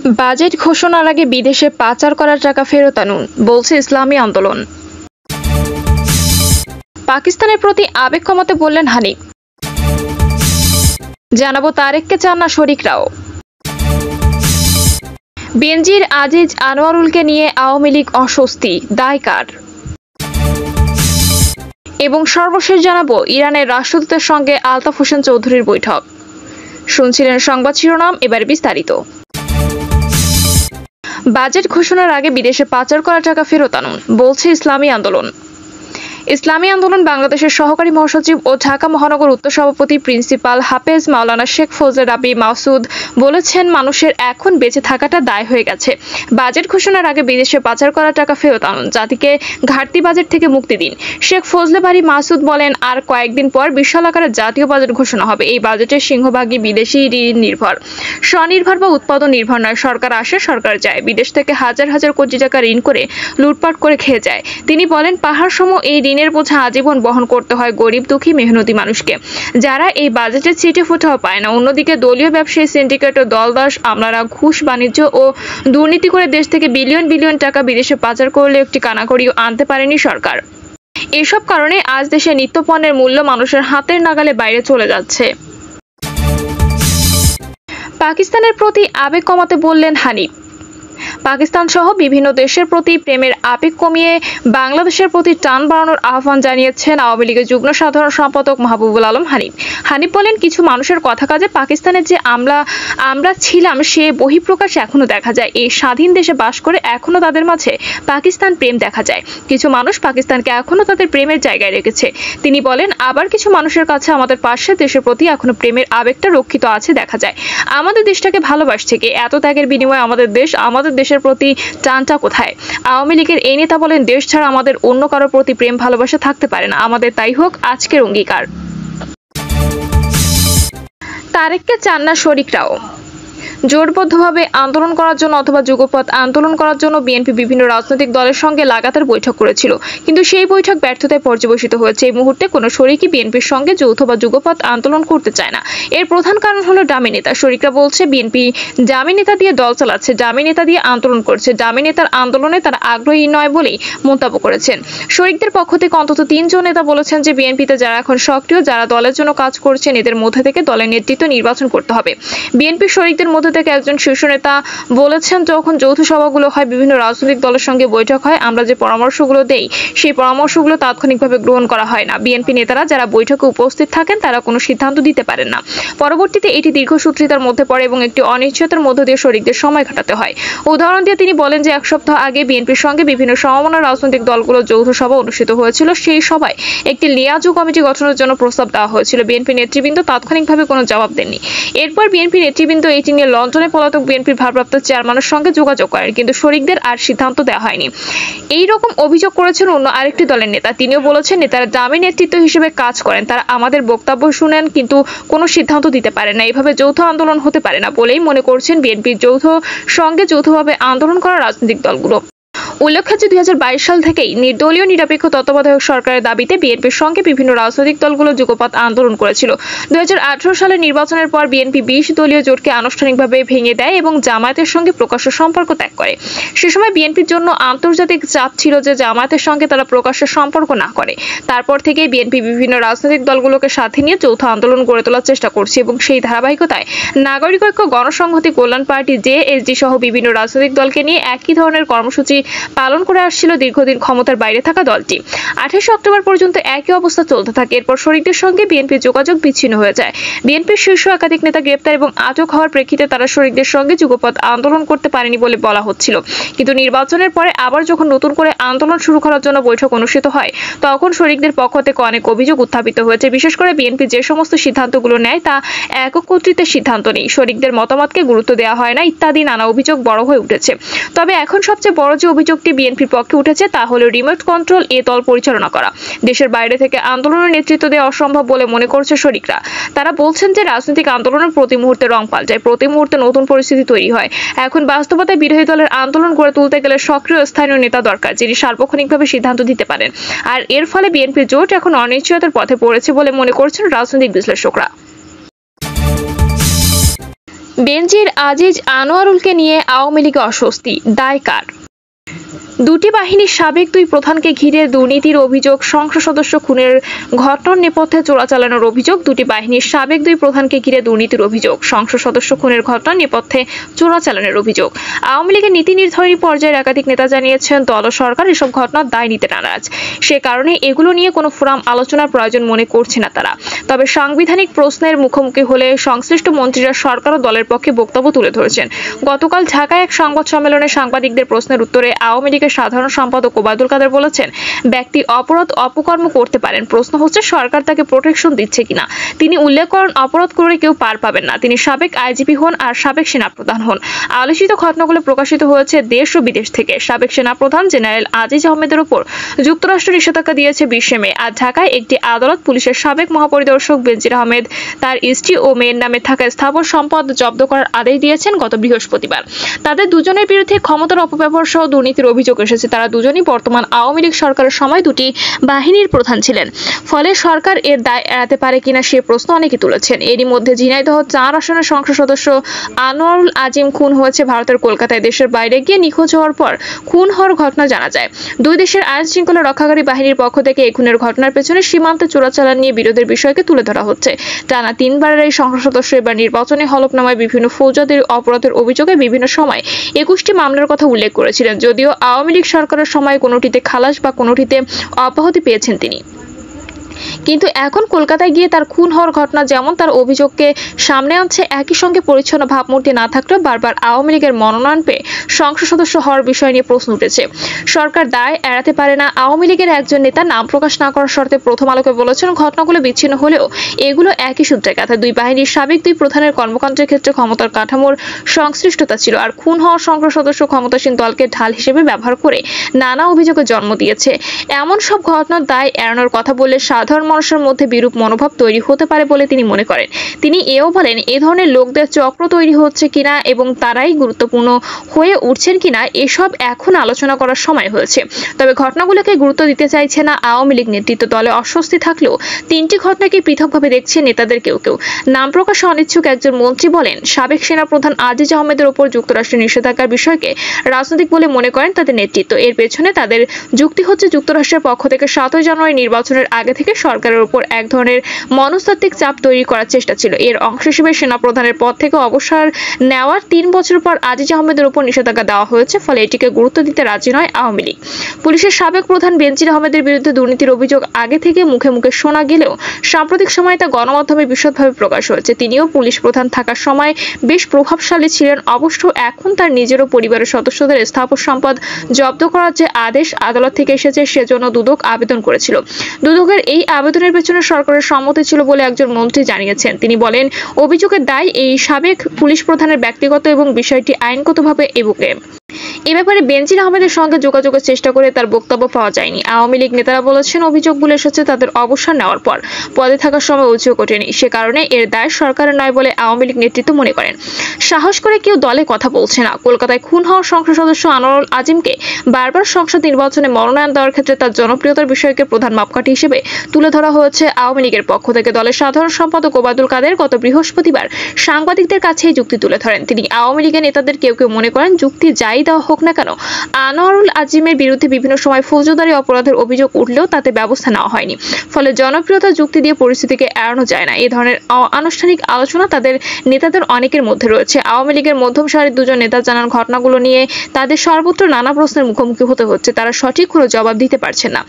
Budget ঘোষণার আগে বিদেশে পাচার করা টাকা ফেরত আনুন, বলছে ইসলামী আন্দোলন। পাকিস্তানের প্রতি আবেগ কমাতে বললেন হানিফ। জানাবো তারেককে চান না শরিকরাও। বেনজির আজিজ আনোয়ারুলকে নিয়ে আওয়ামী লীগ অস্বস্তি, দায় কার? এবং সর্বশেষ জানাবো ইরানের রাষ্ট্রদূতের সঙ্গে আলতাফ হোসেন চৌধুরীর বৈঠক। শুনছিলেন সংবাদ শিরোনাম, এবার বিস্তারিত। বাজেট ঘোষণার আগে বিদেশে পাচার করা টাকা ফেরত আনুন, বলছে ইসলামী আন্দোলন। ইসলামী আন্দোলন বাংলাদেশের সহকারী মহাসচিব ও ঢাকা মহানগর উত্তর সভাপতি প্রিন্সিপাল হাফেজ মাওলানা শেখ ফজলে রাব্বি মাসুদ বলেছেন, মানুষের এখন বেঁচে থাকাটা দায় হয়ে গেছে। বাজেট ঘোষণার আগে বিদেশে পাচার করা টাকা ফেরত আনুন, জাতিকে ঘাটতি বাজেট থেকে মুক্তি দিন। শেখ ফজলে বাড়ি মাসুদ বলেন, আর কয়েকদিন পর বিশাল আকারে জাতীয় বাজেট ঘোষণা হবে। এই বাজেটের সিংহভাগই বিদেশি ঋণ নির্ভর, স্বনির্ভর বা উৎপাদন নির্ভর নয়। সরকার আসে, সরকার যায়। বিদেশ থেকে হাজার হাজার কোটি টাকা ঋণ করে লুটপাট করে খেয়ে যায়। তিনি বলেন, পাহাড় সম এই ঋণের বোঝা আজীবন বহন করতে হয় গরিব দুঃখী মেহনতি মানুষকে, যারা এই বাজেটের চিঠি ফুটাও পায় না। অন্যদিকে দলীয় ব্যবসায়ী সিন্ডিকেট ও দলদাস আমলারা ঘুষ বাণিজ্য ও দুর্নীতি করে দেশ থেকে বিলিয়ন বিলিয়ন টাকা বিদেশে পাচার করলে একটি কানাকড়িও আনতে পারেনি সরকার। এসব কারণে আজ দেশে নিত্যপণ্যের মূল্য মানুষের হাতের নাগালে বাইরে চলে যাচ্ছে। পাকিস্তানের প্রতি আবেগ কমাতে বললেন হানিফ। পাকিস্তান সহ বিভিন্ন দেশের প্রতি প্রেমের আবেগ কমিয়ে বাংলাদেশের প্রতি টান বাড়ানোর আহ্বান জানিয়েছেন আওয়ামী লীগের যুগ্ম সাধারণ সম্পাদক মাহবুবুল আলম হানিফ। হানিফ বলেন, কিছু মানুষের কথা কাজে পাকিস্তানের যে আমরা ছিলাম সে বহিঃপ্রকাশ এখনো দেখা যায়। এই স্বাধীন দেশে বাস করে এখনো তাদের মাঝে পাকিস্তান প্রেম দেখা যায়। কিছু মানুষ পাকিস্তানকে এখনো তাদের প্রেমের জায়গায় রেখেছে। তিনি বলেন, আবার কিছু মানুষের কাছে আমাদের পাশের দেশের প্রতি এখনো প্রেমের আবেগটা রক্ষিত আছে দেখা যায়। আমাদের দেশটাকে ভালোবাসছে কে? এত ত্যাগের বিনিময়ে আমাদের দেশের প্রতি টানটা কোথায়? আওয়ামী লীগের এই নেতা বলেন, দেশ ছাড়া আমাদের অন্য কারোর প্রতি প্রেম ভালোবাসা থাকতে পারে না। আমাদের তাই হোক আজকের অঙ্গীকার। তারেককে চান না শরিকরাও। জোটবদ্ধভাবে আন্দোলন করার জন্য অথবা যুগপৎ আন্দোলন করার জন্য বিএনপি বিভিন্ন রাজনৈতিক দলের সঙ্গে লাগাতার বৈঠক করেছিল, কিন্তু সেই বৈঠক ব্যর্থতায় পর্যবসিত হয়েছে। এই মুহূর্তে কোনো শরিকই বিএনপির সঙ্গে যৌথ বা যুগপৎ আন্দোলন করতে চায় না। এর প্রধান কারণ হলো ডামি নেতা। শরিকরা বলছে, বিএনপি ডামি নেতা দিয়ে দল চালাচ্ছে, ডামি নেতা দিয়ে আন্দোলন করছে। ডামি নেতার আন্দোলনে তারা আগ্রহী নয় বলেই মন্তব্য করেছেন। শরিকদের পক্ষ থেকে অন্তত 3 জন নেতা বলেছেন যে বিএনপিতে যারা এখন সক্রিয়, যারা দলের জন্য কাজ করছেন, এদের মধ্যে থেকে দলের নেতৃত্ব নির্বাচন করতে হবে। বিএনপি শরিকদের মধ্যে থেকে একজন শীর্ষ নেতা বলেছেন, যখন যৌথ সভাগুলো হয়, বিভিন্ন রাজনৈতিক দলের সঙ্গে বৈঠক হয়, আমরা যে পরামর্শগুলো দেই সেই পরামর্শগুলো তাৎক্ষণিকভাবে গ্রহণ করা হয় না। বিএনপি নেতারা যারা বৈঠকে উপস্থিত থাকেন তারা কোনো সিদ্ধান্ত দিতে পারেন না। পরবর্তীতে এটি দীর্ঘসূত্রিতার মধ্যে পড়ে এবং একটি অনিশ্চয়তার মধ্য দিয়ে শরিকদের সময় কাটাতে হয়। উদাহরণ দিয়ে তিনি বলেন যে 1 সপ্তাহ আগে বিএনপির সঙ্গে বিভিন্ন সমমনা রাজনৈতিক দলগুলো যৌথ সভা অনুষ্ঠিত হয়েছিল। সেই সভায় একটি লিয়াজু কমিটি গঠনের জন্য প্রস্তাব দেওয়া হয়েছিল। বিএনপি নেতৃবৃন্দ তাৎক্ষণিকভাবে কোনো জবাব দেননি। এরপর বিএনপি নেতৃবৃন্দ এটি নিয়ে লন্ডনে পলাতক বিএনপির ভারপ্রাপ্ত চেয়ারম্যানের সঙ্গে যোগাযোগ করেন, কিন্তু শরিকদের আর সিদ্ধান্ত দেওয়া হয়নি। এই রকম অভিযোগ করেছেন অন্য আরেকটি দলের নেতা। তিনিও বলেছেন, নেতারা দামি নেতৃত্ব হিসেবে কাজ করেন, তারা আমাদের বক্তব্য শুনেন কিন্তু কোনো সিদ্ধান্ত দিতে পারেন না। এইভাবে যৌথ আন্দোলন হতে পারে না বলেই মনে করছেন বিএনপির সঙ্গে যৌথভাবে আন্দোলন করা রাজনৈতিক দলগুলো। উল্লেখ্য যে 2022 সাল থেকেই নির্দলীয় নিরপেক্ষ তত্ত্বাবধায়ক সরকারের দাবিতে বিএনপির সঙ্গে বিভিন্ন রাজনৈতিক দলগুলো যুগপৎ আন্দোলন করেছিল। 2018 সালের নির্বাচনের পর বিএনপি 20 দলীয় জোটকে আনুষ্ঠানিকভাবে ভেঙে দেয় এবং জামায়াতের সঙ্গে প্রকাশ্য সম্পর্ক ত্যাগ করে। সে সময় বিএনপির জন্য আন্তর্জাতিক চাপ ছিল যে জামায়াতের সঙ্গে তারা প্রকাশ্য সম্পর্ক না করে। তারপর থেকেই বিএনপি বিভিন্ন রাজনৈতিক দলগুলোকে সাথে নিয়ে যৌথ আন্দোলন গড়ে তোলার চেষ্টা করছে এবং সেই ধারাবাহিকতায় নাগরিক ঐক্য, গণসংহতি কল্যাণ পার্টি, জেএসডি সহ বিভিন্ন রাজনৈতিক দলকে নিয়ে একই ধরনের কর্মসূচি পালন করে আসছিল দীর্ঘদিন ক্ষমতার বাইরে থাকা দলটি। 28 অক্টোবর পর্যন্ত একই অবস্থা চলতে থাকে। এরপর শরিকদের সঙ্গে বিএনপির যোগাযোগ বিচ্ছিন্ন হয়ে যায়। বিএনপির শীর্ষ একাধিক নেতা গ্রেপ্তার এবং আটক হওয়ার প্রেক্ষিতে তারা শরিকদের সঙ্গে যুগপৎ আন্দোলন করতে পারেনি বলে বলা হচ্ছিল। কিন্তু নির্বাচনের পরে আবার যখন নতুন করে আন্দোলন শুরু করার জন্য বৈঠক অনুষ্ঠিত হয়, তখন শরিকদের পক্ষ থেকে অনেক অভিযোগ উত্থাপিত হয়েছে। বিশেষ করে বিএনপি যে সমস্ত সিদ্ধান্তগুলো নেয় তা একক কর্তৃত্বের সিদ্ধান্ত নেই, শরিকদের মতামতকে গুরুত্ব দেওয়া হয় না ইত্যাদি নানা অভিযোগ বড় হয়ে উঠেছে। তবে এখন সবচেয়ে বড় যে অভিযোগটি বিএনপির পক্ষে উঠেছে তা হলো রিমোট কন্ট্রোল এ দল পরিচালনা করা। দেশের বাইরে থেকে আন্দোলনের নেতৃত্ব দেওয়া অসম্ভব বলে মনে করছে শরিকরা। তারা বলছেন যে রাজনৈতিক আন্দোলনের প্রতি মুহূর্তে রং পাল্টায়, প্রতি মুহূর্তে নতুন পরিস্থিতি তৈরি হয়। এখন বাস্তবতায় বিরোধী দলের আন্দোলন গড়ে তুলতে গেলে সক্রিয় স্থানীয় নেতা দরকার, যিনি সার্বক্ষণিকভাবে সিদ্ধান্ত দিতে পারেন। আর এর ফলে বিএনপি জোট এখন অনিশ্চয়তার পথে পড়েছে বলে মনে করছেন রাজনৈতিক বিশ্লেষকরা। বেনজির আজিজ আনোয়ারুলকে নিয়ে আওয়ামী লীগে অস্বস্তি, দায় কার? দুটি বাহিনীর সাবেক দুই প্রধানকে ঘিরে দুর্নীতির অভিযোগ, সংসদ সদস্য খুনের ঘটনার নেপথ্যে চোরাচালানোর অভিযোগ। দুটি বাহিনীর সাবেক দুই প্রধানকে ঘিরে দুর্নীতির অভিযোগ, সংসদ সদস্য খুনের ঘটনার নেপথ্যে চোরাচালানোর অভিযোগ। আওয়ামী লীগের নীতি নির্ধারণী পর্যায়ের একাধিক নেতা জানিয়েছেন, দল ও সরকার এসব ঘটনার দায় নিতে নারাজ। সে কারণে এগুলো নিয়ে কোনো ফোরাম আলোচনার প্রয়োজন মনে করছে না তারা। তবে সাংবিধানিক প্রশ্নের মুখোমুখি হলে সংশ্লিষ্ট মন্ত্রীরা সরকার ও দলের পক্ষে বক্তব্য তুলে ধরেছেন। গতকাল ঢাকায় এক সংবাদ সম্মেলনে সাংবাদিকদের প্রশ্নের উত্তরে আওয়ামী লীগের সাধারণ সম্পাদক ওবায়দুল কাদের বলেছেন, ব্যক্তি অপরাধ অপকর্ম করতে পারেন, প্রশ্ন হচ্ছে সরকার তাকে প্রোটেকশন দিচ্ছে কিনা। তিনি উল্লেখ করেন, অপরাধ করে কেউ পার পাবেন না। তিনি সাবেক আইজিপি হন আর সাবেক সেনাপ্রধান হন। আলোচিত ঘটনাগুলো প্রকাশিত হয়েছে দেশ ও বিদেশ থেকে। সাবেক সেনাপ্রধান জেনারেল আজিজ আহমেদের উপর যুক্তরাষ্ট্র নিষেধাজ্ঞা দিয়েছে 20 মে। আজ ঢাকায় একটি আদালত পুলিশের সাবেক মহাপরিদর্শক বেনজির আহমেদ তার স্ত্রী ও মেয়ের নামে থাকা স্থাবর সম্পদ জব্দ করার আদেশ দিয়েছেন গত বৃহস্পতিবার। তাদের দুজনের বিরুদ্ধে ক্ষমতার অপব্যবহার সহ দুর্নীতির অভিযোগ এসেছে। তারা দুজনই বর্তমান আওয়ামী লীগ সরকারের সময় দুটি বাহিনীর প্রধান ছিলেন। ফলে সরকার এর দায় এড়াতে পারে কিনা সে প্রশ্ন অনেকে তুলেছেন। এরই মধ্যে ঝিনাইদহ 4 আসনের সংসদ সদস্য আনোয়ারুল আজিম খুন হয়েছে ভারতের কলকাতায়। দেশের বাইরে গিয়ে নিখোঁজ হওয়ার পর খুন হওয়ার ঘটনা জানা যায়। দুই দেশের আইন শৃঙ্খলা রক্ষাকারী বাহিনীর পক্ষ থেকে এই খুনের ঘটনার পেছনে সীমান্তে চোরাচালান নিয়ে বিরোধের বিষয়কে তুলে ধরা হচ্ছে। টানা 3 বারের এই সংসদ সদস্য এবার নির্বাচনী হলফনামায় বিভিন্ন ফৌজদারি অপরাধের অভিযোগে বিভিন্ন সময় 21টি মামলার কথা উল্লেখ করেছিলেন। যদিও আওয়ামী লীগ সরকারের সময় কোনোটিতে খালাস বা কোনোটিতে অব্যাহতি পেয়েছেন তিনি। কিন্তু এখন কলকাতায় গিয়ে তার খুন হওয়ার ঘটনা যেমন তার অভিযোগকে সামনে আনছে, একই সঙ্গে পরিচ্ছন্ন ভাবমূর্তি না থাকলেও বারবার আওয়ামী লীগের মনোনয়ন পেয়ে সংসদ সদস্য হওয়ার বিষয় নিয়ে প্রশ্ন উঠেছে। সরকার দায় এড়াতে পারে না। আওয়ামী লীগের একজন নেতা নাম প্রকাশ না করার শর্তে প্রথম আলোকে বলেছেন, ঘটনাগুলো বিচ্ছিন্ন হলেও এগুলো একই সূত্রে গাঁথা। দুই বাহিনীর সাবেক দুই প্রধানের কর্মকাণ্ডের ক্ষেত্রে ক্ষমতার কাঠামোর সংশ্লিষ্টতা ছিল। আর খুন হওয়া সংসদ সদস্য ক্ষমতাসীন দলকে ঢাল হিসেবে ব্যবহার করে নানা অভিযোগের জন্ম দিয়েছে। এমন সব ঘটনার দায় এড়ানোর কথা বললে সাধারণ মানুষের মধ্যে বিরূপ মনোভাব তৈরি হতে পারে বলে তিনি মনে করেন। তিনি এও বলেন, এ ধরনের লোকদের চক্র তৈরি হচ্ছে কিনা এবং তারাই গুরুত্বপূর্ণ হয়ে উঠছেন কিনা এসব এখন আলোচনা করার সময় হয়েছে। তবে ঘটনাগুলোকে গুরুত্ব দিতে চাইছে না আওয়ামী লীগ নেতৃত্ব। দলে অস্বস্তি থাকলেও 3টি ঘটনাকে পৃথকভাবে দেখছে নেতাদের কেউ কেউ। নাম প্রকাশে অনিচ্ছুক একজন মন্ত্রী বলেন, সাবেক সেনাপ্রধান আজিজ আহমেদের উপর যুক্তরাষ্ট্রের নিষেধাজ্ঞার বিষয়কে রাজনৈতিক বলে মনে করেন তাদের নেতৃত্ব। এর পেছনে তাদের যুক্তি হচ্ছে, যুক্তরাষ্ট্রের পক্ষ থেকে 7 জানুয়ারি নির্বাচনের আগে থেকে সরকারের উপর এক ধরনের মনস্তাত্ত্বিক চাপ তৈরি করার চেষ্টা ছিল। এর অংশ হিসেবে সেনাপ্রধানের পদ থেকে অবসর নেওয়ার 3 বছর পর আজিজ আহমেদের উপর নিষেধাজ্ঞা দেওয়া হয়েছে। ফলে এটিকে গুরুত্ব দিতে রাজি নয় আওয়ামী লীগ। পুলিশের সাবেক প্রধান বেনজির আহমেদের বিরুদ্ধে দুর্নীতির অভিযোগ আগে থেকে মুখে মুখে শোনা গেলেও সাম্প্রতিক সময়ে তা গণমাধ্যমে বিশদভাবে প্রকাশ হয়েছে। তিনিও পুলিশ প্রধান থাকার সময় বেশ প্রভাবশালী ছিলেন। অবশ্য এখন তার নিজের ও পরিবারের সদস্যদের স্থাবর সম্পদ জব্দ করার যে আদেশ আদালত থেকে এসেছে সেজন্য দুদক আবেদন করেছিল। দুদকের এই আবেদনের পেছনে সরকারের সম্মতি ছিল বলে একজন মন্ত্রী জানিয়েছেন। তিনি বলেন, অভিযোগের দায় এই সাবেক পুলিশ প্রধানের ব্যক্তিগত এবং বিষয়টি আইনগতভাবে এবুকে। এ ব্যাপারে বেনজির আহমেদের সঙ্গে যোগাযোগের চেষ্টা করে তার বক্তব্য পাওয়া যায়নি। আওয়ামী লীগ নেতারা বলেছেন, অভিযোগগুলো এসেছে তাদের অবসর নেওয়ার পর। পদে থাকার সময় অভিযোগ ওঠেনি। সে কারণে এর দায় সরকারের নয় বলে আওয়ামী লীগ নেতৃত্ব মনে করেন। সাহস করে কেউ দলে কথা বলছে না। কলকাতায় খুন হওয়া সংসদ সদস্য আনোয়ারুল আজিমকে বারবার সংসদ নির্বাচনে মনোনয়ন দেওয়ার ক্ষেত্রে তার জনপ্রিয়তার বিষয়কে প্রধান মাপকাঠি হিসেবে তুলে ধরা হয়েছে আওয়ামী লীগের পক্ষ থেকে। দলের সাধারণ সম্পাদক ওবায়দুল কাদের গত বৃহস্পতিবার সাংবাদিকদের কাছে এই যুক্তি তুলে ধরেন। তিনি আওয়ামী লীগের নেতাদের কেউ কেউ মনে করেন, যুক্তি যাই দেওয়া হোক না কেন, আনোয়ারুল আজিমের বিরুদ্ধে বিভিন্ন সময় ফৌজদারি অপরাধের অভিযোগ উঠলেও তাতে ব্যবস্থা নেওয়া হয়নি। ফলে জনপ্রিয়তার যুক্তি দিয়ে পরিস্থিতিকে এড়ানো যায় না। এ ধরনের আনুষ্ঠানিক আলোচনা তাদের নেতাদের অনেকের মধ্যে রয়েছে। আওয়ামী লীগের মধ্যম সারির দুজন নেতা জানান, ঘটনাগুলো নিয়ে তাদের সর্বত্র নানা প্রশ্নের মুখোমুখি হতে হচ্ছে। তারা সঠিক কোনো জবাব দিতে পারছেন না।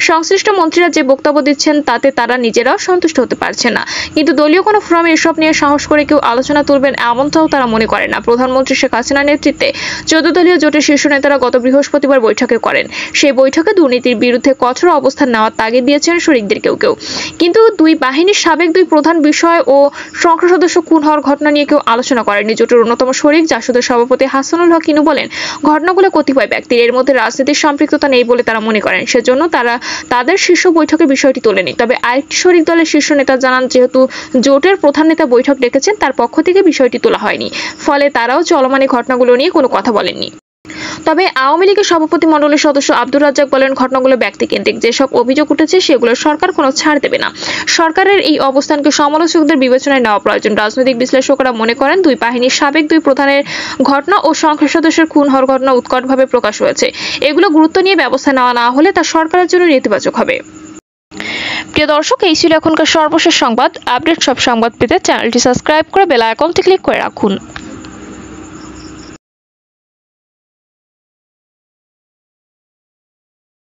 সংশ্লিষ্ট মন্ত্রীরা যে বক্তব্য দিচ্ছেন তাতে তারা নিজেরাও সন্তুষ্ট হতে পারছেন না। কিন্তু দলীয় কোনো ফোরামে এসব নিয়ে সাহস করে কেউ আলোচনা তুলবেন এমনটাও তারা মনে করে না। প্রধানমন্ত্রী শেখ হাসিনার নেতৃত্বে 14 দলীয় জোটের শীর্ষ নেতারা গত বৃহস্পতিবার বৈঠকে করেন। সেই বৈঠকে দুর্নীতির বিরুদ্ধে কঠোর অবস্থান নেওয়ার তাগিদ দিয়েছেন শরিকদের কেউ কেউ। কিন্তু দুই বাহিনীর সাবেক দুই প্রধান বিষয় ও সংসদ সদস্য খুন হওয়ার ঘটনা নিয়ে কেউ আলোচনা করেনি। জোটের অন্যতম শরিক জাসদের সভাপতি হাসানুল হক ইনু বলেন, ঘটনাগুলো কতিপয় ব্যক্তির, এর মধ্যে রাজনীতির সম্পৃক্ততা নেই বলে তারা মনে করেন। সেজন্য তারা তাদের শীর্ষ বৈঠকে বিষয়টি তোলেনি। তবে আরেকটি শরিক দলের শীর্ষ নেতা জানান, যেহেতু জোটের প্রধান নেতা বৈঠক ডেকেছেন তার পক্ষ থেকে বিষয়টি তোলা হয়নি। ফলে তারাও চলমান ঘটনাগুলো নিয়ে কোনো কথা বলেননি। তবে আওয়ামী লীগের সভাপতি মণ্ডলীর সদস্য আব্দুর রাজ্জাক বলেন, ঘটনাগুলো ব্যক্তিকেন্দ্রিক। যেসব অভিযোগ উঠেছে সেগুলো সরকার কোনো ছাড় দেবে না। সরকারের এই অবস্থানকে সমালোচকদের বিবেচনায় নেওয়া প্রয়োজন। রাজনৈতিক বিশ্লেষকরা মনে করেন, দুই বাহিনীর সাবেক দুই প্রধানের ঘটনা ও সংসদ সদস্যের খুন হওয়ার ঘটনা উৎকটভাবে প্রকাশ হয়েছে। এগুলো গুরুত্ব নিয়ে ব্যবস্থা নেওয়া না হলে তা সরকারের জন্য নেতিবাচক হবে। প্রিয় দর্শক, এই ছিল এখনকার সর্বশেষ সংবাদ। আপডেট সব সংবাদ পেতে চ্যানেলটি সাবস্ক্রাইব করে বেল আইকনটি ক্লিক করে রাখুন।